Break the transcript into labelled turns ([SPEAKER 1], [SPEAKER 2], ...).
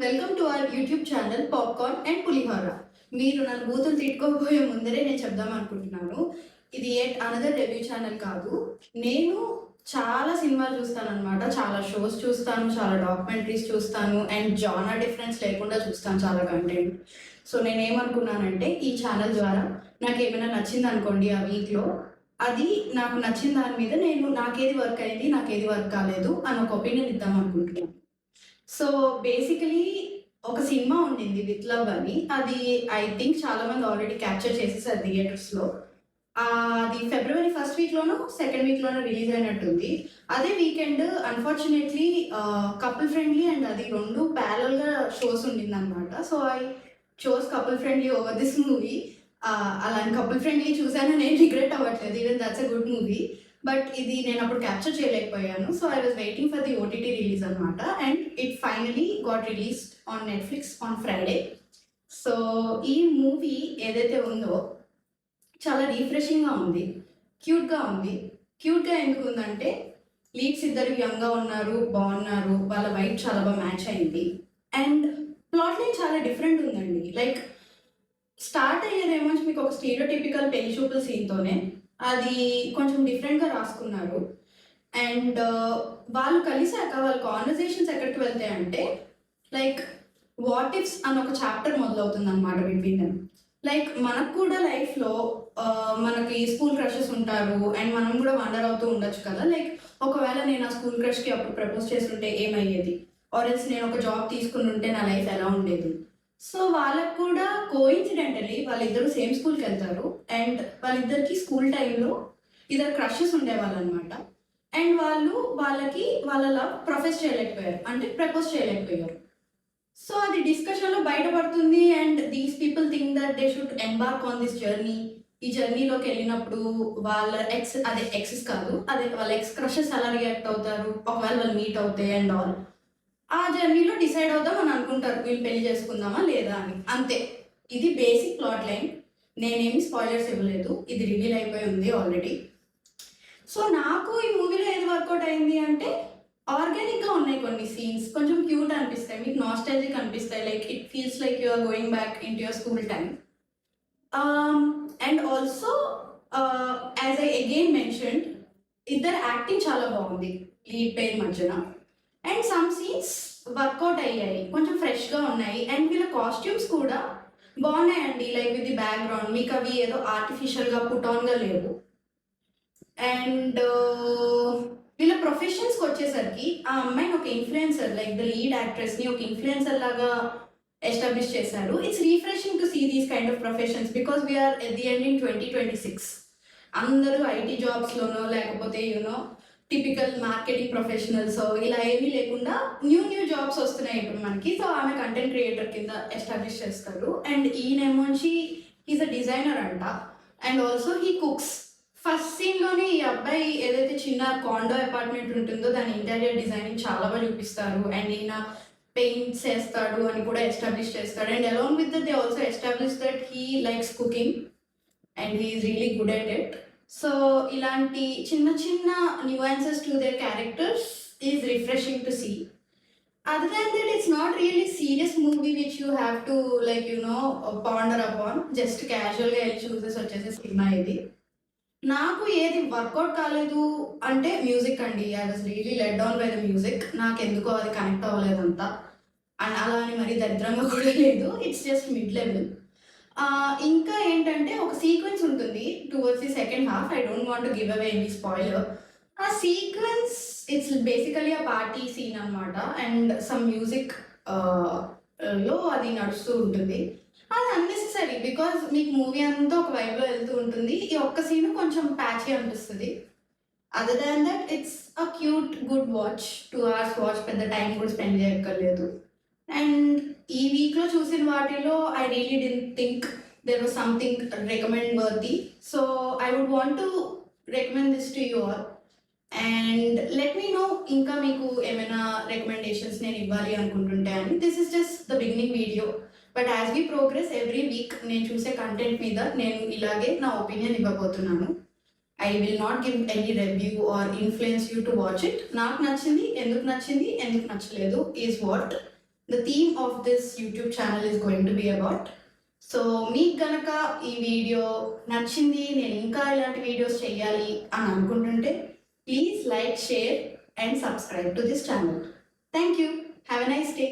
[SPEAKER 1] Welcome to our YouTube channel popcorn and Pulihora. మీరు నన్ను బూతులు తిట్టుకోబోయే ముందరే నేను చెప్దాం అనుకుంటున్నాను. ఇది అనదర్ రివ్యూ ఛానల్ కాదు. నేను చాలా సినిమాలు చూస్తాను అనమాట. చాలా షోస్ చూస్తాను, చాలా డాక్యుమెంటరీస్ చూస్తాను అండ్ జానర్ డిఫరెన్స్ లేకుండా చూస్తాను చాలా కంటెంట్. సో నేనేమనుకున్నానంటే ఈ ఛానల్ ద్వారా నాకు ఏమైనా నచ్చింది అనుకోండి ఆ వీక్లో, అది నాకు నచ్చిన దాని మీద నేను నాకేది వర్క్ అయింది, నాకేది వర్క్ కాలేదు అని ఒక ఒపీనియన్ ఇద్దాం అనుకుంటున్నాను. సో బేసికలీ ఒక సినిమా ఉండింది 'విత్ లవ్' అని. అది ఐ థింక్ చాలా మంది ఆల్రెడీ క్యాప్చర్ చేసేసారు థియేటర్స్‌లో. అది ఫిబ్రవరి ఫస్ట్ వీక్‌లోనో, సెకండ్ వీక్‌లోనో రిలీజ్ అయినట్టుంది. అదే weekend unfortunately couple friendly and అది 2 ప్యారలల్‌గా షోస్ ఉండిందనమాట. So I chose couple friendly over this movie. అలాంటి కపుల్ ఫ్రెండ్లీ చూసానని ఏం రిగ్రెట్ అవ్వట్లేదు. Even that's a good movie. But ఇది నేను అప్పుడు క్యాప్చర్ చేయలేకపోయాను. So I was waiting for the OTT release అనమాట. And it finally got released on Netflix on Friday. So ఈ మూవీ ఏదైతే ఉందో చాలా రిఫ్రెషింగ్‌గా ఉంది, క్యూట్‌గా ఉంది. క్యూట్‌గా ఎందుకు ఉందంటే లీడ్స్ ఇద్దరు యంగ్‌గా ఉన్నారు, బాగున్నారు, వాళ్ళ వైబ్ చాలా బాగా మ్యాచ్ అయింది. అండ్ ప్లాట్ లైన్ చాలా డిఫరెంట్ ఉందండి. లైక్ స్టార్ట్ అయ్యేదేమో మీకు ఒక స్టీరియోటిపికల్ పెళ్లి చూపుల సీన్‌తోనే. అది కొంచెం డిఫరెంట్‌గా రాసుకున్నారు. అండ్ వాళ్ళు కలిసాక వాళ్ళ కాన్వర్జేషన్స్ ఎక్కడికి వెళ్తాయంటే లైక్ వాట్ ఇఫ్స్ అని ఒక చాప్టర్ మొదలవుతుందన్నమాట బిట్వీన్ దెమ్. లైక్ మనకు కూడా లైఫ్‌లో మనకి స్కూల్ క్రషెస్ ఉంటారు అండ్ మనం కూడా వండర్ అవుతూ ఉండొచ్చు కదా. లైక్ ఒకవేళ నేను ఆ స్కూల్ క్రష్‌కి అప్పుడు ప్రపోజ్ చేస్తుంటే ఏమయ్యేది? ఆర్ ఎల్స్ నేను ఒక జాబ్ తీసుకుని ఉంటే నా లైఫ్ ఎలా ఉండేది? సో వాళ్ళకి కూడా కోఇన్సిడెంటలీ వాళ్ళిద్దరూ సేమ్ స్కూల్‌కి వెళ్తారు. అండ్ వాళ్ళిద్దరికి స్కూల్ టైంలో ఇద్దరు క్రషెస్ ఉండేవాళ్ళనమాట. అండ్ వాళ్ళకి వాళ్ళ లవ్ ప్రొఫెస్ చేయలేకపోయారు, అంటే ప్రపోజ్ చేయలేకపోయారు. సో అది డిస్కషన్‌లో బయటపడుతుంది. And these people think that they should embark on this journey. ఈ జర్నీలోకి వెళ్ళినప్పుడు వాళ్ళ ఎక్సెస్ కాదు, వాళ్ళ ఎక్స్ క్రషెస్ ఎలా రియాక్ట్ అవుతారు, ఒకవేళ వాళ్ళు మీట్ అవుతాయి అండ్ ఆల్. ఆ జర్నీలో డిసైడ్ అవుదాం అని అనుకుంటారు, వీళ్ళు పెళ్లి చేసుకుందామా లేదా అని. అంతే, ఇది బేసిక్ ప్లాట్ లైన్. నేనేమి స్పాయిలర్స్ ఇవ్వలేదు, ఇది రివీల్ అయిపోయి ఉంది ఆల్రెడీ. సో నాకు ఈ మూవీలో ఏది వర్కౌట్ అయింది అంటే ఆర్గానిక్గా ఉన్నాయి కొన్ని సీన్స్, కొంచెం క్యూట్ అనిపిస్తాయి, మీకు నాస్టాలజిక్ అనిపిస్తాయి. Like it feels like you are going back in to your school time. And also as I again mentioned, ఇద్దరు యాక్టింగ్ చాలా బాగుంది లీడ్ పెయిర్ మధ్యన. అండ్ సమ్ సీన్స్ వర్కౌట్ అయ్యాయి, కొంచెం ఫ్రెష్గా ఉన్నాయి. అండ్ వీళ్ళ కాస్ట్యూమ్స్ కూడా బాగున్నాయండి. లైక్ విత్ ది బ్యాక్గ్రౌండ్ మీకు అవి ఏదో ఆర్టిఫిషియల్గా పుటాన్గా లేవు. అండ్ వీళ్ళ ప్రొఫెషన్స్కి వచ్చేసరికి ఆ అమ్మాయిని ఒక ఇన్ఫ్లుయెన్సర్, లైక్ ద లీడ్ యాక్ట్రెస్ని ఒక ఇన్ఫ్లుయెన్సర్ లాగా ఎస్టాబ్లిష్ చేశారు. It's refreshing to see these kind of professions because we are at the end in 2026. అందరూ ఐటీ జాబ్స్లోనో లేకపోతే యూనో టిపికల్ మార్కెటింగ్ ప్రొఫెషనల్స్ ఇలా ఏమీ లేకుండా న్యూ జాబ్స్ వస్తున్నాయి ఇప్పుడు మనకి. సో ఆమె కంటెంట్ క్రియేటర్ కింద ఎస్టాబ్లిష్ చేస్తారు. అండ్ ఈయనేమోంచి హీస్ అ డిజైనర్ అంట. And also he cooks. First సీన్లోనే ఈ అబ్బాయి ఏదైతే చిన్న కాండో అపార్ట్మెంట్ ఉంటుందో దాని ఇంటీరియర్ డిజైనింగ్ చాలా బాగా చూపిస్తారు. అండ్ ఈయన పెయింట్స్ వేస్తాడు అని కూడా ఎస్టాబ్లిష్ చేస్తాడు. And along with they also establish that he likes cooking and he is really good at it. So ఇలాంటి చిన్న చిన్న nuances to their characters is refreshing to see. Other than that it's not really serious movie which you have to like ponder upon. Just క్యాజువల్గా వెళ్ళి చూసేసి వచ్చేసే cinema ఇది. నాకు ఏది వర్కౌట్ కాలేదు అంటే మ్యూజిక్ అండి. I was really led down by the music. నాకు ఎందుకో అది కనెక్ట్ అవ్వలేదంతా. అండ్ అలా అని మరీ దరిద్రంగా కూడా లేదు, ఇట్స్ జస్ట్ మిడ్ లెవెల్. ఇంకా ఏంటంటే ఒక సీక్వెన్స్ ఉంటుంది towards the second half. I don't want to give away any spoiler. ఆ సీక్వెన్స్ ఇట్స్ బేసికలీ ఆ పార్టీ సీన్ అనమాట. అండ్ సమ్ మ్యూజిక్ లో అది నడుస్తూ ఉంటుంది. అది అన్నెసెసరీ బికాజ్ మీకు మూవీ అంతా ఒక వైబ్లో వెళ్తూ ఉంటుంది. ఈ ఒక్క సీన్ కొంచెం ప్యాచీ అనిపిస్తుంది. Other than that it's a cute good watch, 2 hours watch, పెద్ద టైం కూడా స్పెండ్ చేయక్కర్లేదు. అండ్ ఈ వీక్లో చూసిన వాటిలో I really didn't think there was something recommend worthy. So I would want to recommend this to you all. And let me know ఇంకా మీకు ఏమైనా రికమెండేషన్స్ నేను ఇవ్వాలి అనుకుంటుంటే అని. This is just the beginning video. But as we progress every week నేను చూసే content మీద నేను ఇలాగే నా ఒపీనియన్ ఇవ్వబోతున్నాను. I will not give any review are influence you to watch it. నాకు నచ్చింది, ఎందుకు నచ్చలేదు is what the theme of this YouTube channel is going to be about. So మీకు కనుక ఈ వీడియో నచ్చింది, నేను ఇంకా ఇలాంటి వీడియోస్ చేయాలి అని అనుకుంటుంటే please like, share and subscribe to this channel. Thank you. Have a nice day.